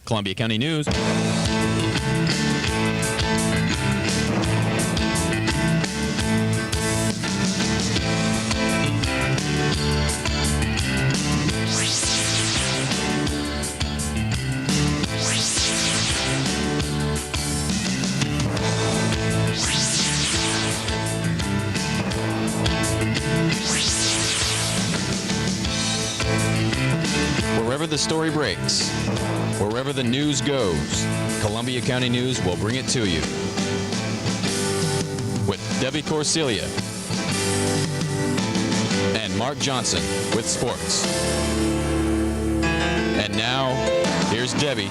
Columbia County News. Wherever the story breaks, wherever the news goes, Columbia County News will bring it to you. With Debbie Corsilia and Mark Johnson with sports. And now, here's Debbie.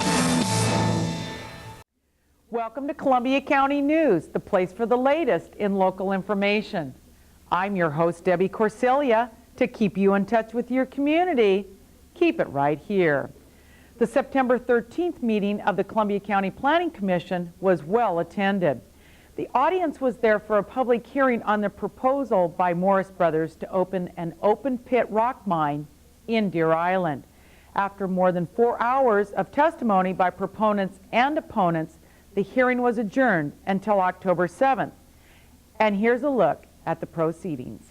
Welcome to Columbia County News, the place for the latest in local information. I'm your host, Debbie Corsilia. To keep you in touch with your community, keep it right here. The September 13th meeting of the Columbia County Planning Commission was well attended. The audience was there for a public hearing on the proposal by Morris Brothers to open an open pit rock mine in Deer Island. After more than 4 hours of testimony by proponents and opponents, the hearing was adjourned until October 7th. And here's a look at the proceedings.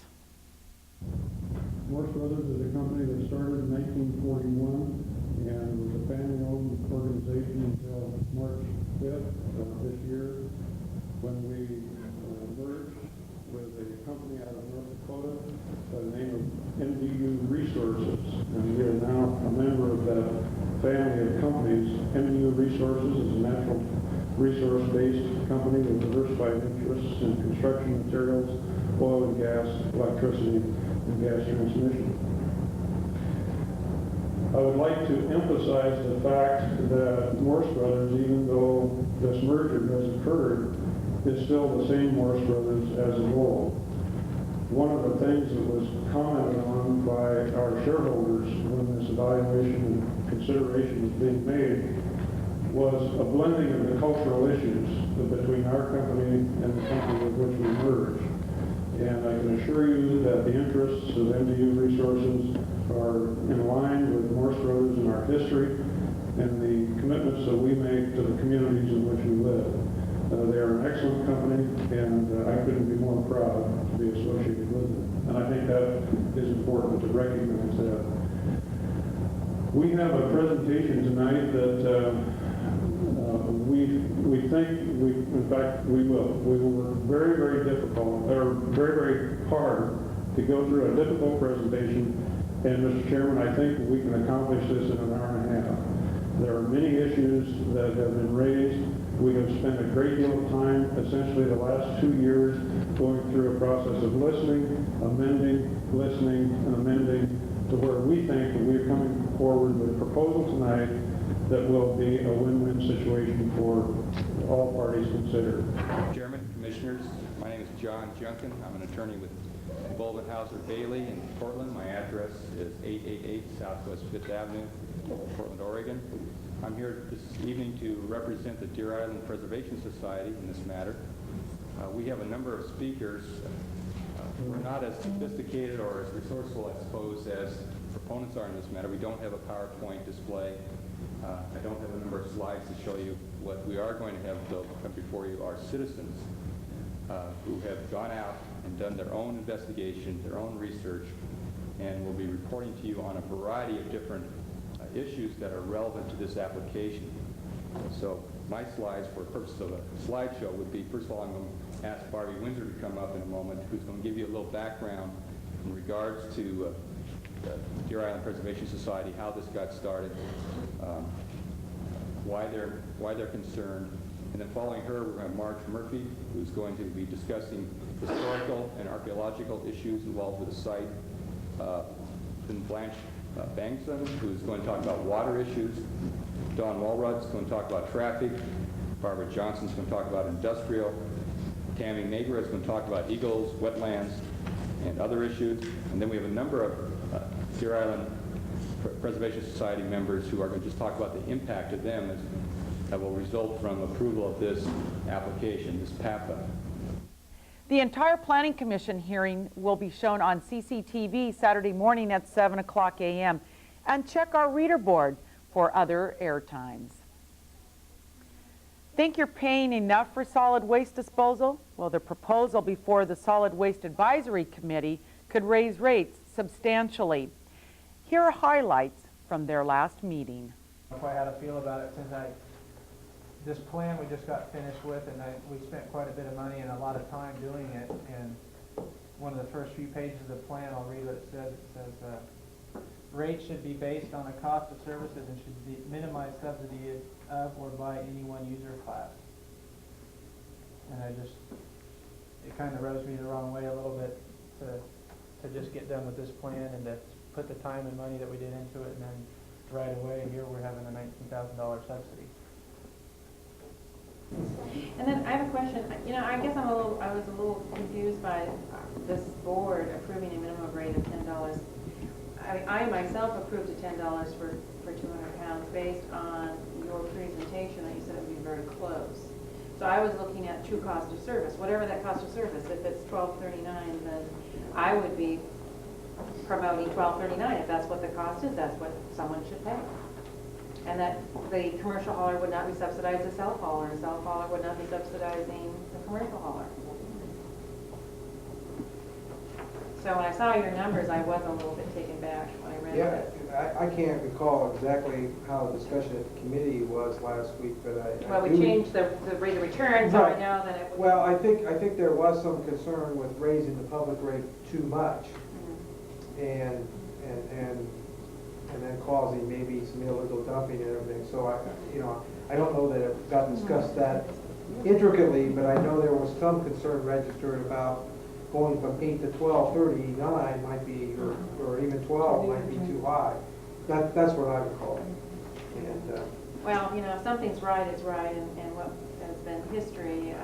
Morris Brothers is a company that started in 1941 and was a family-owned organization until March 5th this year, when we merged with a company out of North Dakota by the name of MDU Resources. And we are now a member of that family of companies. MDU Resources is a natural resource-based company with diversified interests in construction materials, oil and gas, electricity, and gas transmission. I would like to emphasize the fact that Morris Brothers, even though this merger has occurred, is still the same Morris Brothers as of old. One of the things that was commented on by our shareholders when this evaluation and consideration was being made was a blending of the cultural issues between our company and the company with which we merged. And I can assure you that the interests of MDU Resources are in line with Morris Brothers in our history and the commitments that we make to the communities in which we live. They are an excellent company, and I couldn't be more proud to be associated with them. And I think that is important to recognize that. We have a presentation tonight that we think, in fact, we will. We will work very, very difficult, or very, very hard to go through a difficult presentation. And Mr. Chairman, I think we can accomplish this in an hour and a half. There are many issues that have been raised. We have spent a great deal of time, essentially the last 2 years, going through a process of listening, amending, listening, and amending to where we think that we're coming forward with a proposal tonight that will be a win-win situation for all parties considered. Chairman, Commissioners, my name is John Junkin. I'm an attorney with Baldwin Hauser Bailey in Portland. My address is 888 Southwest 5th Avenue, Portland, Oregon. I'm here this evening to represent the Deer Island Preservation Society in this matter. We have a number of speakers. We're not as sophisticated or as resourceful, I suppose, as proponents are in this matter. We don't have a PowerPoint display. I don't have a number of slides to show you. What we are going to have, though, come before you are citizens who have gone out and done their own investigation, their own research, and will be reporting to you on a variety of different issues that are relevant to this application. So my slides, for the purpose of a slideshow, would be, first of all, I'm going to ask Barbie Windsor to come up in a moment, who's going to give you a little background in regards to the Deer Island Preservation Society, how this got started, why they're concerned. And then following her, we're going to have Marge Murphy, who's going to be discussing historical and archaeological issues involved with the site. Then Blanche Bangson, who's going to talk about water issues. Don Walrud's going to talk about traffic. Barbara Johnson's going to talk about industrial. Tammy Nagra is going to talk about eagles, wetlands, and other issues. And then we have a number of Deer Island Preservation Society members who are going to just talk about the impact to them that will result from approval of this application, this PAPA. The entire Planning Commission hearing will be shown on CCTV Saturday morning at 7 o'clock a.m. And check our reader board for other air times. Think you're paying enough for solid waste disposal? Well, the proposal before the Solid Waste Advisory Committee could raise rates substantially. Here are highlights from their last meeting. I quite how to feel about it since this plan we just got finished with, and we spent quite a bit of money and a lot of time doing it. And one of the first few pages of the plan, I'll read what it says. It says, rates should be based on the cost of services and should minimize subsidy of or by any one user class. And it kind of rubs me the wrong way a little bit to just get done with this plan and to put the time and money that we did into it, and then right away here we're having a $19,000 subsidy. And then I have a question. You know, I guess I was a little confused by this board approving a minimum rate of $10. I myself approved a $10 for 200 pounds based on your presentation that you said it would be very close. So I was looking at true cost of service, whatever that cost of service. If it's $12.39, then I would be promoting $12.39. If that's what the cost is, that's what someone should pay. And that the commercial hauler would not be subsidized the self-hauler, and self-hauler would not be subsidizing the commercial hauler. So when I saw your numbers, I was a little bit taken back when I read this. I can't recall exactly how the discussion at the committee was last week, but Well, we changed the rate of return, so I know that it would... Well, I think there was some concern with raising the public rate too much, and then causing maybe some illegal dumping and everything. So I don't know that it got discussed that intricately, but I know there was some concern registered about going from 8 to 12.39 might be, or even 12 might be too high. That's what I recall. And well, you know, if something's right, it's right, and what has been history,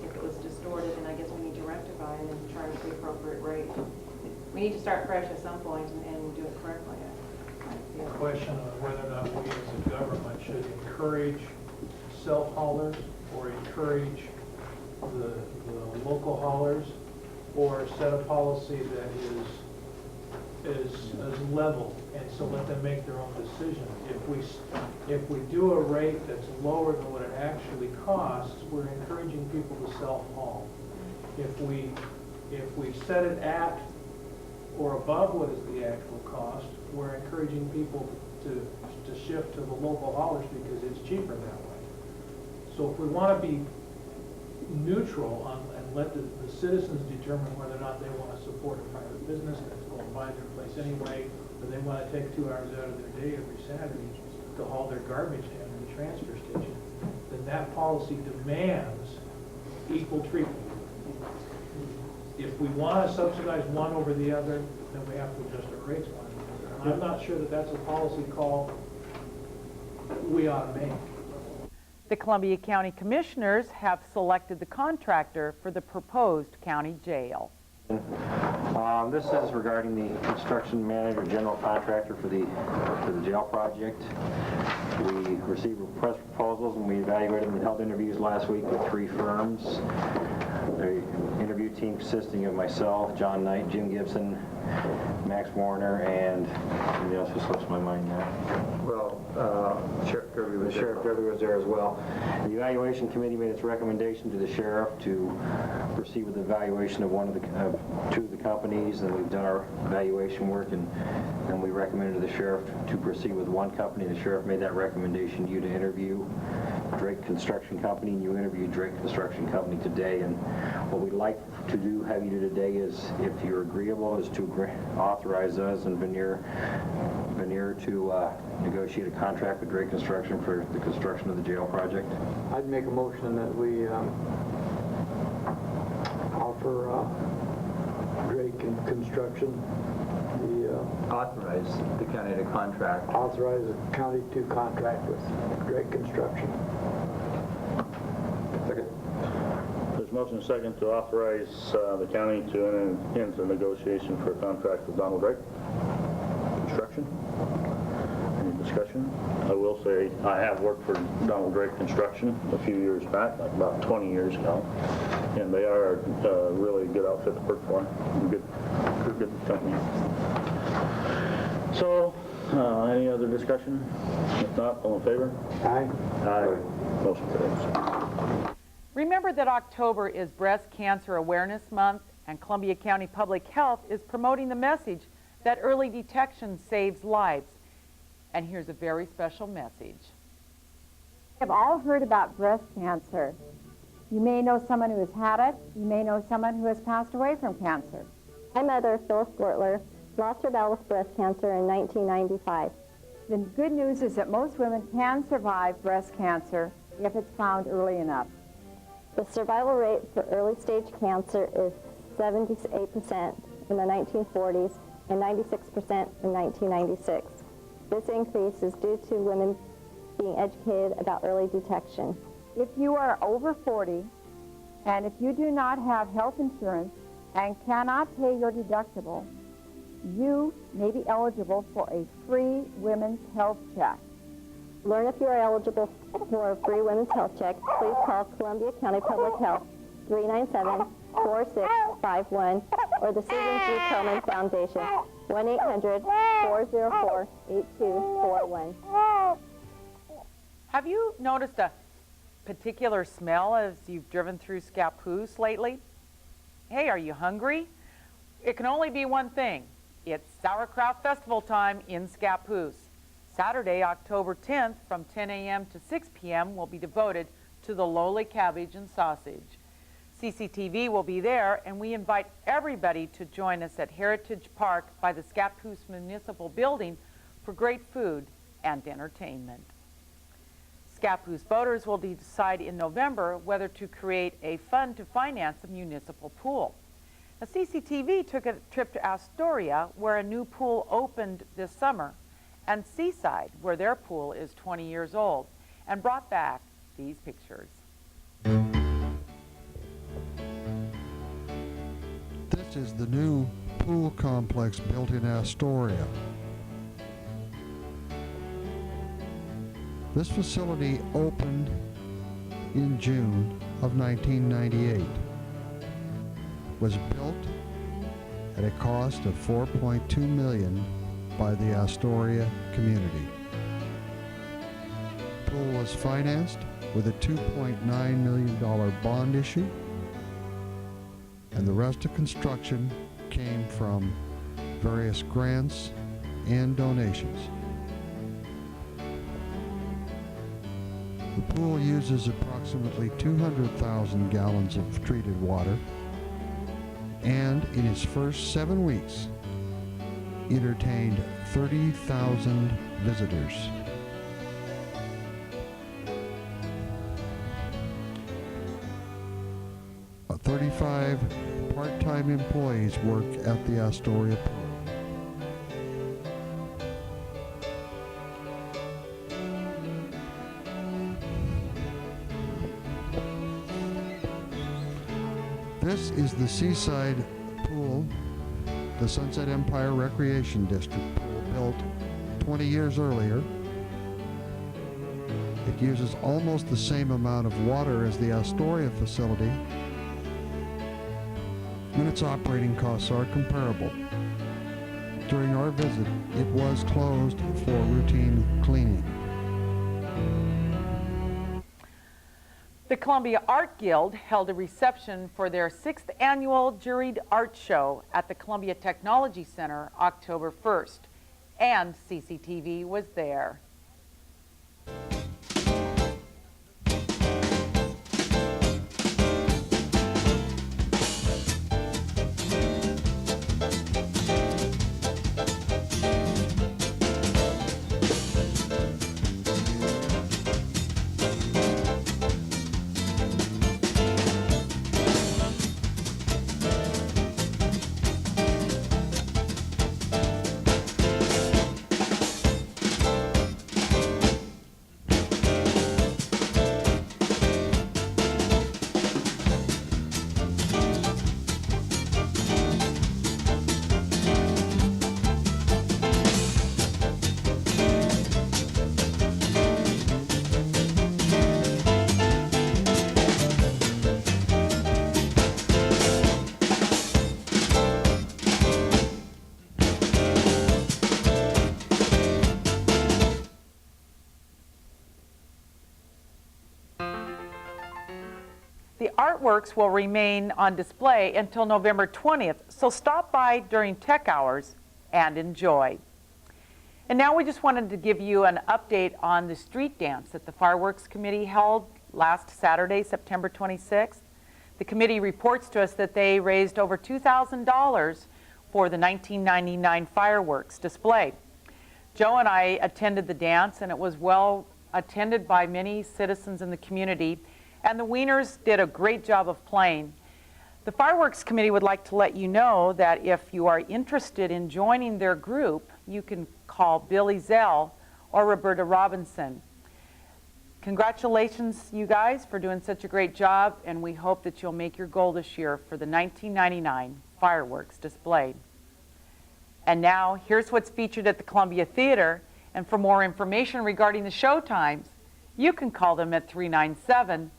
if it was distorted, then I guess we need to rectify it and charge the appropriate rate. We need to start fresh at some point and do it correctly. The question of whether or not we as a government should encourage self-haulers or encourage the local haulers, or set a policy that is level, and so let them make their own decision. If we do a rate that's lower than what it actually costs, we're encouraging people to self-haul. If we set it at or above what is the actual cost, we're encouraging people to shift to the local haulers because it's cheaper that way. So if we want to be neutral and let the citizens determine whether or not they want to support a private business that's going to buy their place anyway, or they want to take 2 hours out of their day every Saturday to haul their garbage down to the transfer station, then that policy demands equal treatment. If we want to subsidize one over the other, then we have to adjust our rates one over the other. And I'm not sure that that's a policy call we ought to make. The Columbia County Commissioners have selected the contractor for the proposed county jail. This is regarding the construction manager, general contractor for the jail project. We received request proposals and we evaluated them and held interviews last week with 3 firms. The interview team consisting of myself, John Knight, Jim Gibson, Max Warner, and somebody else who slips my mind now. well, Sheriff Kirby was Sheriff Derby was there as well. The evaluation committee made its recommendation to the sheriff to proceed with the evaluation of 2 of the companies, and we've done our evaluation work, and we recommended to the sheriff to proceed with 1 company. The sheriff made that recommendation to you to interview Drake Construction Company, and you interviewed Drake Construction Company today. And what we'd like to have you do today is, if you're agreeable, is to authorize us and Veneer to negotiate a contract with Drake Construction for the construction of the jail project. I'd make a motion that we offer Drake and Construction authorize the county to contract. authorize the county to contract with Drake Construction. Second. There's motion and second to authorize the county to enter into negotiation for a contract with Donald Drake Construction. Any discussion? I will say I have worked for Donald Drake Construction a few years back, like about 20 years ago, and they are a really good outfit to work for. Good company. So, any other discussion? If not, all in favor? Aye. Aye. Motion carries. Remember that October is Breast Cancer Awareness Month, and Columbia County Public Health is promoting the message that early detection saves lives. And here's a very special message. We have all heard about breast cancer. You may know someone who has had it. You may know someone who has passed away from cancer. My mother, Phyllis Gortler, lost her battle with breast cancer in 1995. The good news is that most women can survive breast cancer if it's found early enough. The survival rate for early stage cancer is 78% in the 1940s and 96% in 1996. This increase is due to women being educated about early detection. If you are over 40 and if you do not have health insurance and cannot pay your deductible, you may be eligible for a free women's health check. Learn if you are eligible for a free women's health check. Please call Columbia County Public Health 397-4651 or the Susan G. Komen Foundation 1-800-404-8241. Have you noticed a particular smell as you've driven through Scappoose lately? Hey, are you hungry? It can only be one thing. It's Sauerkraut Festival time in Scappoose. Saturday, October 10th from 10 a.m. to 6 p.m. will be devoted to the lowly cabbage and sausage. CCTV will be there, and we invite everybody to join us at Heritage Park by the Scappoose Municipal Building for great food and entertainment. Scappoose voters will decide in November whether to create a fund to finance a municipal pool. Now, CCTV took a trip to Astoria, where a new pool opened this summer, and Seaside, where their pool is 20 years old, and brought back these pictures. This is the new pool complex built in Astoria. This facility opened in June of 1998. Was built at a cost of $4.2 million by the Astoria community. The pool was financed with a $2.9 million bond issue, and the rest of construction came from various grants and donations. The pool uses approximately 200,000 gallons of treated water, and in its first 7 weeks, entertained 30,000 visitors. Uh, 35 part-time employees work at the Astoria pool. This is the Seaside pool, the Sunset Empire Recreation District pool, built 20 years earlier. It uses almost the same amount of water as the Astoria facility, and its operating costs are comparable. During our visit, it was closed for routine cleaning. The Columbia Art Guild held a reception for their 6th annual juried art show at the Columbia Technology Center October 1st, and CCTV was there. fireworks will remain on display until November 20th, so stop by during tech hours and enjoy. And now we just wanted to give you an update on the street dance that the Fireworks Committee held last Saturday, September 26th. The committee reports to us that they raised over $2,000 for the 1999 fireworks display. Joe and I attended the dance, and it was well attended by many citizens in the community, and the Wieners did a great job of playing. The Fireworks Committee would like to let you know that if you are interested in joining their group, you can call Billy Zell or Roberta Robinson. Congratulations, you guys, for doing such a great job, and we hope that you'll make your goal this year for the 1999 fireworks display. And now, here's what's featured at the Columbia Theater, and for more information regarding the show times, you can call them at 397-9791.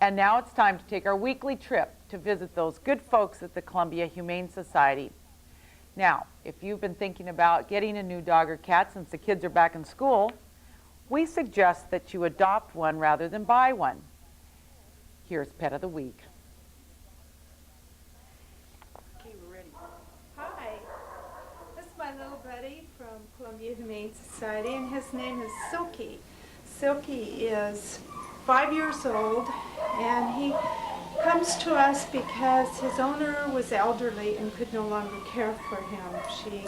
And now it's time to take our weekly trip to visit those good folks at the Columbia Humane Society. Now, if you've been thinking about getting a new dog or cat since the kids are back in school, we suggest that you adopt one rather than buy one. Here's Pet of the Week. Okay, we're ready. Hi, this is my little buddy from Columbia Humane Society, and his name is Silky. Silky is 5 years old, and he comes to us because his owner was elderly and could no longer care for him. She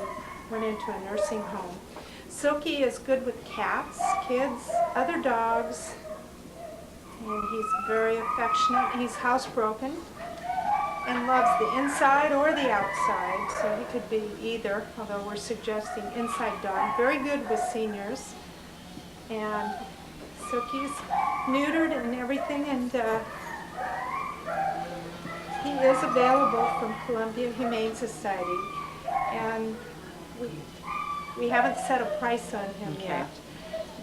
went into a nursing home. Silky is good with cats, kids, other dogs, and he's very affectionate. He's housebroken and loves the inside or the outside, so he could be either, although we're suggesting inside dog. Very good with seniors, and Silky's neutered and everything, and he is available from Columbia Humane Society, and we haven't set a price on him yet.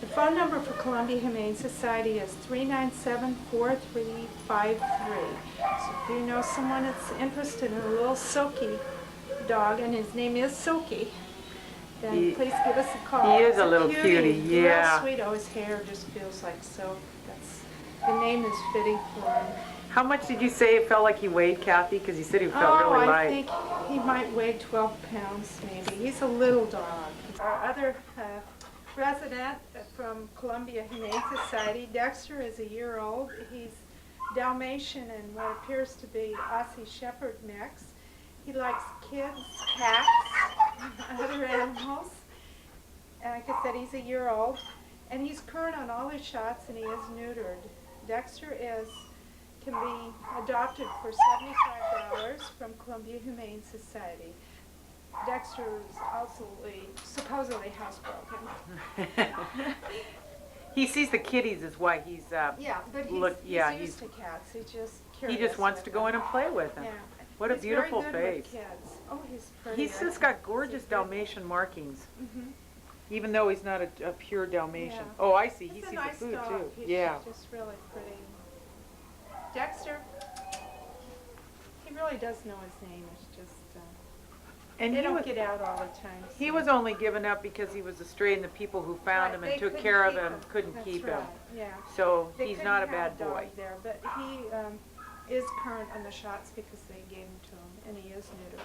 The phone number for Columbia Humane Society is 397-4353. So if you know someone that's interested in a little Silky dog, and his name is Silky, then please give us a call. He is a little cutie, yeah. Real sweet. Oh, his hair just feels like silk. The name is fitting for him. How much did you say it felt like he weighed, Kathy? Because he said he felt really light. I think he might weigh 12 pounds maybe. He's a little dog. Our other resident from Columbia Humane Society, Dexter, is a year old. He's Dalmatian and what appears to be Aussie Shepherd mix. He likes kids, cats, other animals. And like I said, he's a year old. And he's current on all his shots, and he is neutered. Dexter can be adopted for $75 from Columbia Humane Society. Dexter is supposedly housebroken. He sees the kitties is why he's yeah, but he's used to cats. He's just curious. He just wants to go in and play with them. Yeah. What a beautiful very good face. With kids. Oh, he's pretty. He's just got gorgeous Dalmatian markings. Mm-hmm. Even though he's not a pure Dalmatian. Yeah. Oh, I see. He He's sees a nice the food dog. too. He's just really pretty. Dexter, he really does know his name. It's just and they don't get out all the time. So. He was only given up because he was a stray, and the people who found him and took care of him couldn't keep him. Yeah. So they he's not a bad boy. There, but he is current on the shots because they gave him to him, and he is neutered.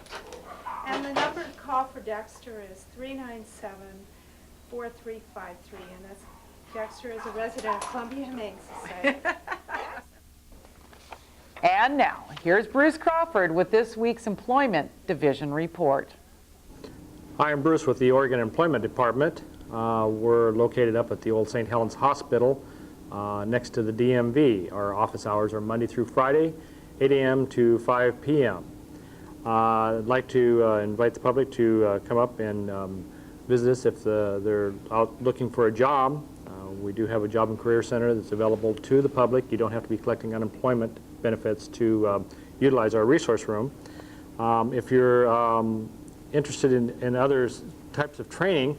And the number to call for Dexter is 397-4353, and that's Dexter is a resident of Columbia Humane Society. And now, here's Bruce Crawford with this week's Employment Division report. Hi, I'm Bruce with the Oregon Employment Department. We're located up at the old St. Helens Hospital next to the DMV. Our office hours are Monday through Friday, 8 a.m. to 5 p.m. I'd like to invite the public to come up and visit us if they're out looking for a job. We do have a job and career center that's available to the public. You don't have to be collecting unemployment benefits to utilize our resource room. If you're interested in other types of training,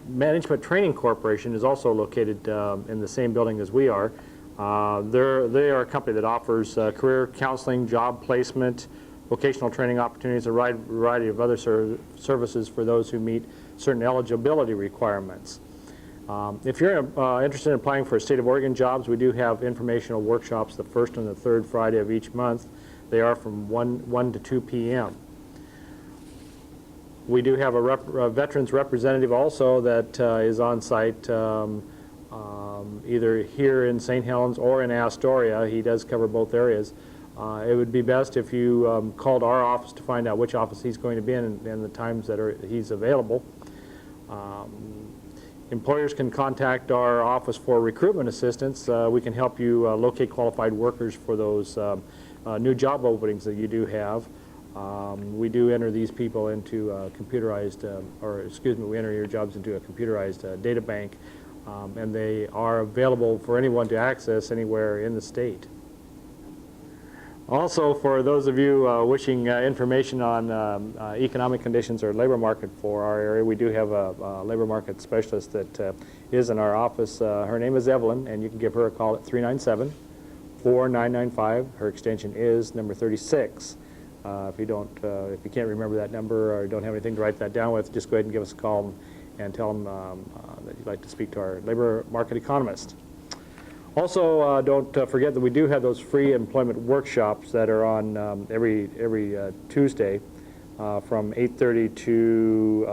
Management Training Corporation is also located in the same building as we are. They are a company that offers career counseling, job placement, vocational training opportunities, a variety of other services for those who meet certain eligibility requirements. If you're interested in applying for State of Oregon jobs, we do have informational workshops the first and the third Friday of each month. They are from 1 to 2 p.m. We do have a veterans representative also that is on site either here in St. Helens or in Astoria. He does cover both areas. It would be best if you called our office to find out which office he's going to be in and the times that he's available. Employers can contact our office for recruitment assistance. We can help you locate qualified workers for those new job openings that you do have. We do enter these people into computerized, we enter your jobs into a computerized data bank, and they are available for anyone to access anywhere in the state. Also, for those of you wishing information on economic conditions or labor market for our area, we do have a labor market specialist that is in our office. Her name is Evelyn, and you can give her a call at 397-4995. Her extension is number 36. If you can't remember that number or don't have anything to write that down with, just go ahead and give us a call and tell them that you'd like to speak to our labor market economist. Also, don't forget that we do have those free employment workshops that are on every Tuesday from 8:30 to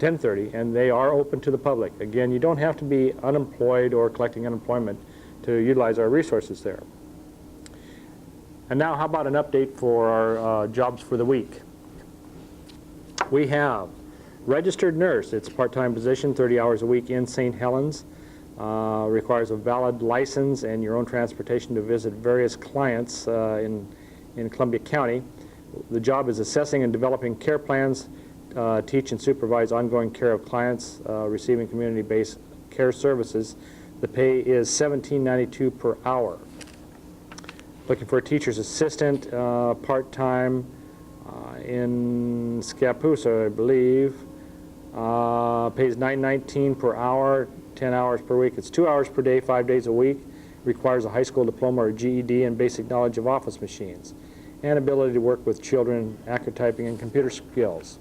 10:30, and they are open to the public. Again, you don't have to be unemployed or collecting unemployment to utilize our resources there. And now, how about an update for our jobs for the week? We have registered nurse. It's a part-time position, 30 hours a week in St. Helens. Requires a valid license and your own transportation to visit various clients in Columbia County. The job is assessing and developing care plans, teach and supervise ongoing care of clients receiving community-based care services. The pay is $17.92 per hour. Looking for a teacher's assistant, part-time in Scappoose, I believe. Pays $9.19 per hour, 10 hours per week. It's 2 hours per day, 5 days a week. Requires a high school diploma or GED and basic knowledge of office machines and ability to work with children, accurate typing, and computer skills.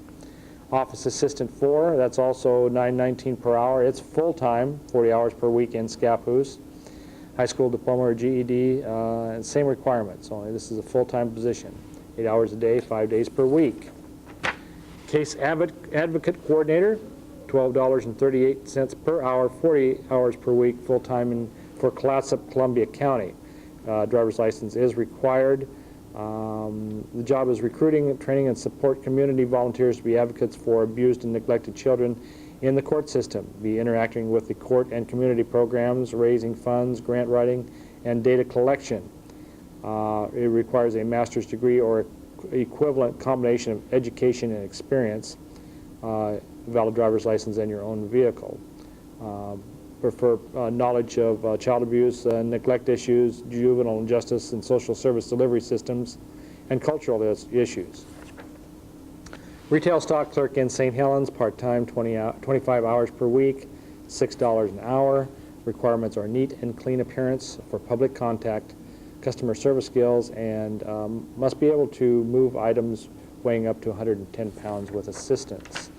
Office assistant 4, that's also $9.19 per hour. It's full-time, 40 hours per week in Scappoose. High school diploma or GED, and same requirements, only this is a full-time position. 8 hours a day, 5 days per week. Case advocate coordinator, $12.38 per hour, 40 hours per week, full-time for Clatsop, Columbia County. Driver's license is required. The job is recruiting, training, and support community volunteers to be advocates for abused and neglected children in the court system, be interacting with the court and community programs, raising funds, grant writing, and data collection. It requires a master's degree or equivalent combination of education and experience, valid driver's license, and your own vehicle. Prefer knowledge of child abuse, neglect issues, juvenile justice and social service delivery systems, and cultural issues. Retail stock clerk in St. Helens, part-time, 25 hours per week, $6 an hour. Requirements are neat and clean appearance for public contact, customer service skills, and must be able to move items weighing up to 110 pounds with assistance.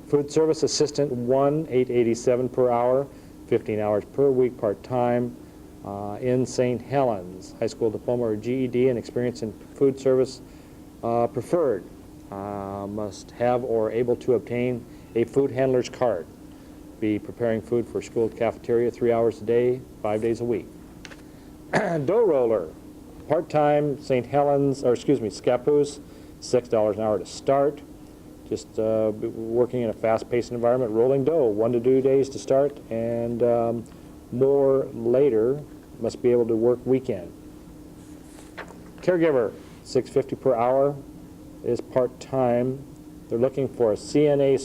Food service assistant 1, $8.87 per hour, 15 hours per week, part-time, in St. Helens. High school diploma or GED and experience in food service preferred. Must have or able to obtain a food handler's card. Be preparing food for school cafeteria 3 hours a day, 5 days a week. Dough roller, part-time, St. Helens, or excuse me, Scappoose, $6 an hour to start. Just working in a fast-paced environment, rolling dough, 1 to 2 days to start, and more later. Must be able to work weekend. Caregiver, $6.50 per hour, is part-time. They're looking for a CNA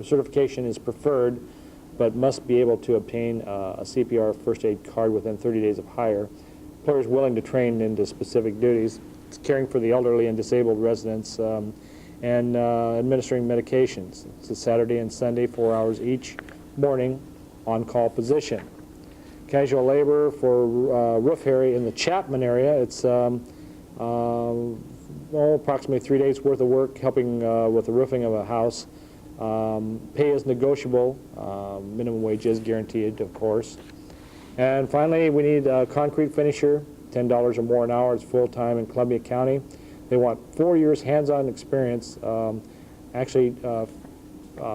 certification is preferred, but must be able to obtain a CPR first aid card within 30 days of hire. Employers willing to train into specific duties. It's caring for the elderly and disabled residents and administering medications. It's a Saturday and Sunday, 4 hours each morning, on-call position. Casual labor for roof area in the Chapman area. It's approximately 3 days worth of work helping with the roofing of a house. Pay is negotiable. Minimum wage is guaranteed, of course. And finally, we need a concrete finisher, $10 or more an hour. It's full-time in Columbia County. They want 4 years hands-on experience,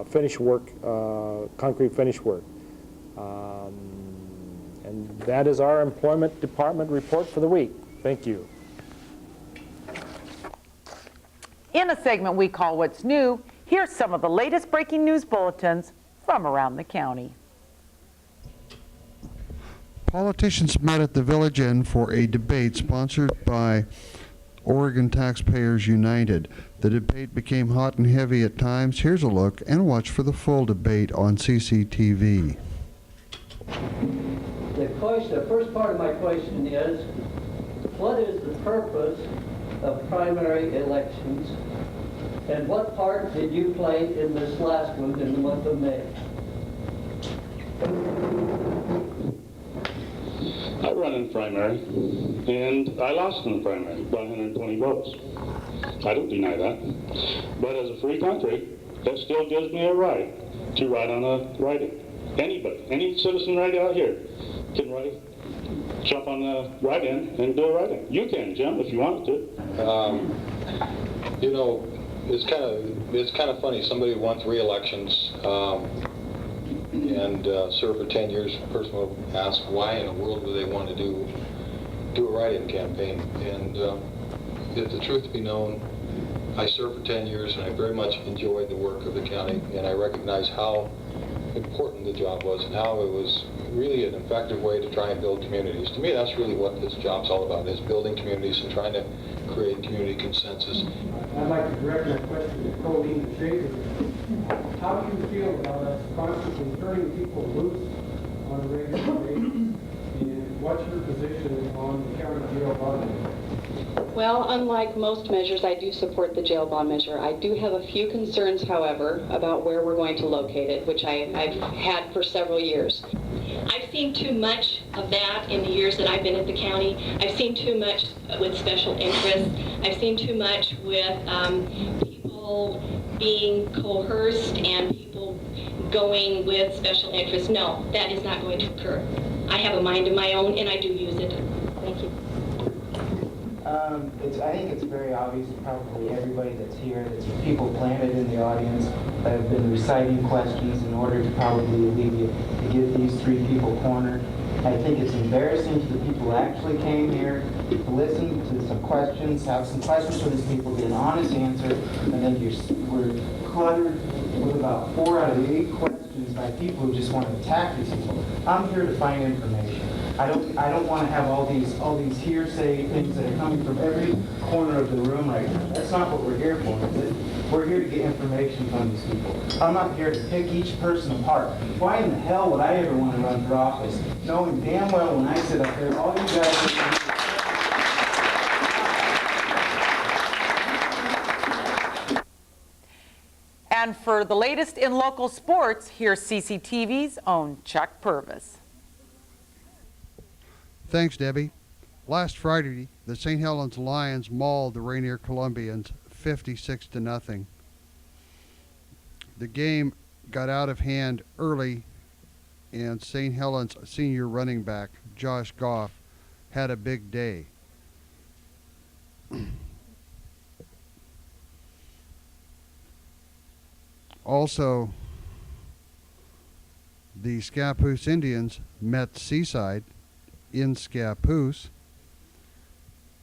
finish work, concrete finish work. And that is our employment department report for the week. Thank you. In a segment we call What's New, here's some of the latest breaking news bulletins from around the county. Politicians met at the Village Inn for a debate sponsored by Oregon Taxpayers United. The debate became hot and heavy at times. Here's a look and watch for the full debate on CCTV. The first part of my question is, what is the purpose of primary elections, and what part did you play in this last one in the month of May? I run in primary, and I lost in the primary by 120 votes. I don't deny that. But as a free country, that still gives me a right to write on a write-in. Anybody, any citizen right out here can jump on the write-in and do a write-in. You can, Jim, if you wanted to. You know, it's kind of funny. Somebody won 3 elections and served for 10 years. A person will ask why in the world do they want to do a write-in campaign? And if the truth be known, I served for 10 years and I very much enjoyed the work of the county, and I recognize how important the job was and how it was really an effective way to try and build communities. To me, that's really what this job's all about, is building communities and trying to create community consensus. I'd like to direct my question to Colleen Shaver. How do you feel about us constantly turning people loose on a regular basis? And what's your position on the county jail bond measure? Well, unlike most measures, I do support the jail bond measure. I do have a few concerns, however, about where we're going to locate it, which I've had for several years. I've seen too much of that in the years that I've been at the county. I've seen too much with special interests. I've seen too much with people being coerced and people going with special interests. No, that is not going to occur. I have a mind of my own and I do use it. Thank you. I think it's very obvious to probably everybody that's here, that's people planted in the audience that have been reciting questions in order to probably get these 3 people cornered. I think it's embarrassing to the people who actually came here to listen to some questions, have some questions for these people, get an honest answer, and then we're cluttered with about 4 out of the 8 questions by people who just want to attack these people. I'm here to find information. I don't want to have all these hearsay things that are coming from every corner of the room right now. That's not what we're here for, is it? We're here to get information from these people. I'm not here to pick each person apart. Why in the hell would I ever want to run for office, knowing damn well when I sit up there, all you guys are. And for the latest in local sports, here's CCTV's own Chuck Purvis. Thanks, Debbie. Last Friday, the St. Helens Lions mauled the Rainier Columbians 56-0. The game got out of hand early, and St. Helens senior running back Josh Goff had a big day. Also, the Scappoose Indians met Seaside in Scappoose,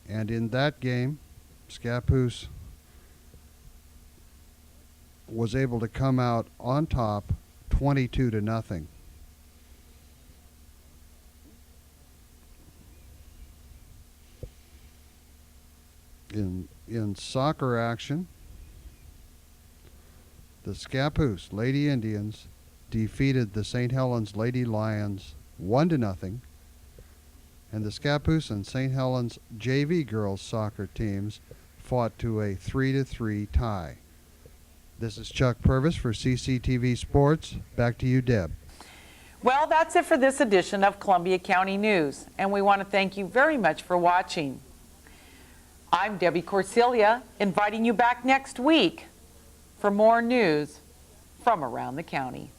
and in that game, Scappoose was able to come out on top 22-0. In soccer action, the Scappoose Lady Indians defeated the St. Helens Lady Lions 1-0, and the Scappoose and St. Helens JV girls soccer teams fought to a 3-3 tie. This is Chuck Purvis for CCTV Sports. Back to you, Deb. Well, that's it for this edition of Columbia County News, and we want to thank you very much for watching. I'm Debbie Corsilia, inviting you back next week for more news from around the county.